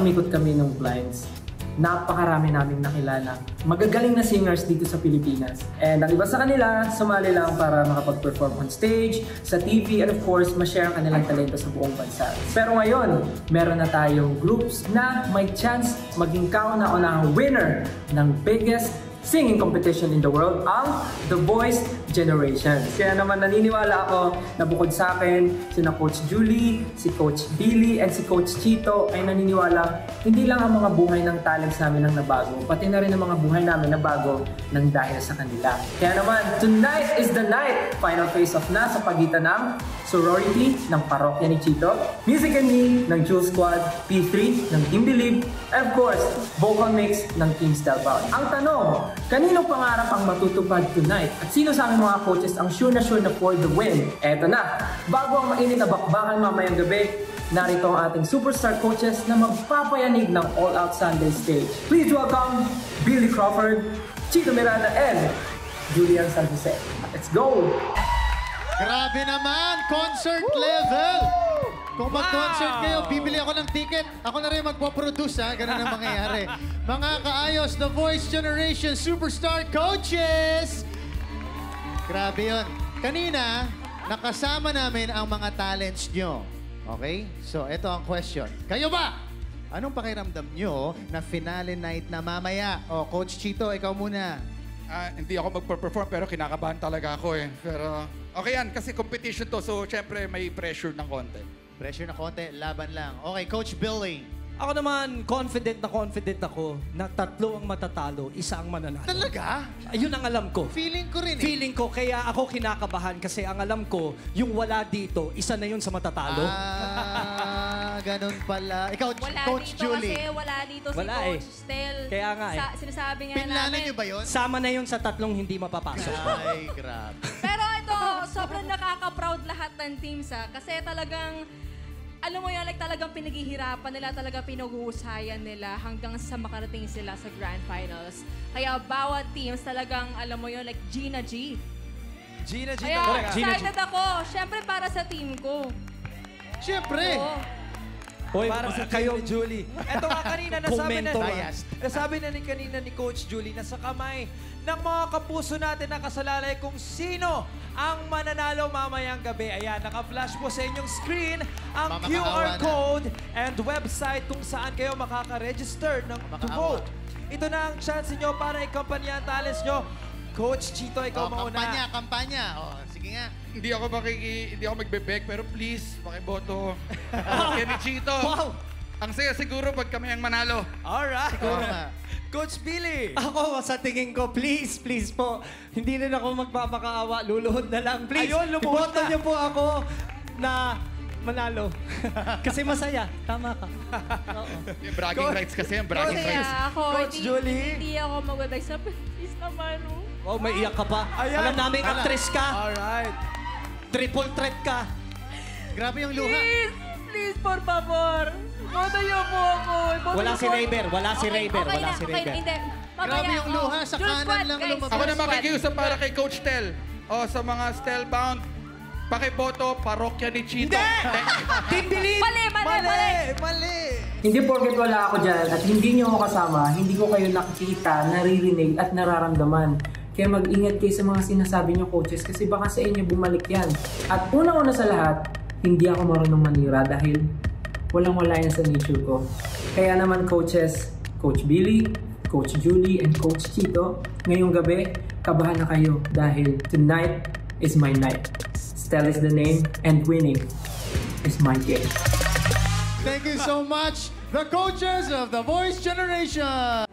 umikot kami ng blinds, napakarami naming nakilala. Magagaling na singers dito sa Pilipinas. And ang iba sa kanila, sumali lang para makapag-perform on stage, sa TV, and of course, ma-share ang kanilang talento sa buong bansa. Pero ngayon, meron na tayong groups na may chance maging kauna-unahang winner ng biggest singing competition in the world, ang The Voice Generation. Kaya naman naniniwala ako na bukod sa akin, sina Coach Julie, si Coach Billy, and si Coach Chito ay naniniwala hindi lang ang mga buhay ng talents namin ang nabago, pati na rin ang mga buhay namin na bago ng dahil sa kanila. Kaya naman, tonight is the night! Final face-off na sa pagitan ng Sorority ng Parokya ni Chito, Music and Me ng Jewel Squad, P3 ng Team Believe, and of course, Vocal Mix ng Team Stylebound. Ang tanong, kanino pangarap ang matutupad tonight? At sino sa aming mga coaches ang sure na for the win? Eto na! Bago ang mainit na bakbakan mamayang gabi, narito ang ating superstar coaches na magpapayanig ng All Out Sunday stage. Please welcome Billy Crawford, Chito Miranda, and Julian San Jose. Let's go! Grabe naman! Concert level! Kung mag-concert kayo, bibili ako ng ticket. Ako na rin magpo-produce, ha? Ganun ang mangyayari. Mga kaayos, The Voice Generation Superstar Coaches! Grabe yun. Kanina, nakasama namin ang mga talents nyo. Okay? So, ito ang question. Kayo ba? Anong pakiramdam nyo na finale night na mamaya? O, Coach Chito, ikaw muna. Hindi ako magpa-perform pero kinakabahan talaga ako eh. Pero okay yan kasi competition to so syempre may pressure ng konti. Pressure na konti, laban lang. Okay, Coach Billy. Ako naman, confident ako na tatlo ang matatalo, isa ang mananalo. Talaga? Ayun ang alam ko. Feeling ko rin eh. Feeling ko, kaya ako kinakabahan kasi ang alam ko, yung wala dito, isa na yun sa matatalo. Ganun pala. Ikaw, wala Coach dito Julie. Kasi wala dito si Wala Coach eh. Stel. Kaya nga eh. Sinasabi nga Pinlanan namin. niyo ba yun? Sama na yun sa tatlong hindi mapapasok. Ay, grabe. Pero ito, sobrang nakaka-proud lahat ng teams kasi talagang, alam mo yun, like talagang pinaghihirapan nila, talagang pinag-uusayan nila hanggang sa makarating sila sa Grand Finals. Kaya bawat teams talagang, alam mo yun, like Gina G. Gina G Kaya talaga. excited ako, syempre para sa team ko. Siyempre. Oo. Hoy, Para sa kayo, Julie. Ito nga kanina, nasabi na kanina ni Coach Julie na sa kamay ng mga kapuso natin nakasalalay kung sino ang mananalo mamayang gabi. Ayan, naka-flash po sa inyong screen ang QR code and website kung saan kayo makaka-register to vote. Ito na ang chance niyo para ikampanya ang talents nyo. Coach Chito, ikaw mauna. Kampanya. Oh, sige nga. Hindi ako magbe-beg pero please pakiboto. Kaya ni Chito. Wow! Ang saya siguro pag kami ang manalo. Alright. Siguro nga. Coach Billy. Ako, sa tingin ko, please po, hindi rin ako magpapakaawa, luluhod na lang. Please, Ayun, lumuhod iboto na. niyo po ako na manalo. Kasi masaya. Tama ka. Oo. Yung bragging rights kasi, yung bragging rights. Kaya ako, Coach Julie. hindi ako mag-beg. Sabi, please naman, oh. Wow, may iyak ka pa. Ayan. Alam namin, actress ka. Alright. Triple threat ka. Grabe yung luha. Please, por favor. Boto niyo po ako. Wala si Rayber. Wala si Rayber. Wala si Rayber. Hindi. Grabe yung luha. Sa kanan lang lumabas. Ako na makikiusap para kay Coach Tel. O sa mga Stelbound, pakiboto, parokya ni Chito. Team Believe! Mali. Hindi porket wala ako dyan at hindi nyo ako kasama, hindi ko kayo nakikita, naririnig at nararamdaman. Kaya mag-ingat kayo sa mga sinasabi nyo, coaches, kasi baka sa inyo bumalik yan. At unang-una sa lahat, hindi ako marunong manira dahil walang-wala yan sa nature ko. Kaya naman, coaches, Coach Billy, Coach Julie, and Coach Chito, ngayong gabi, kabahan na kayo dahil tonight is my night. Stel is the name, and winning is my game. Thank you so much, the coaches of The Voice Generation.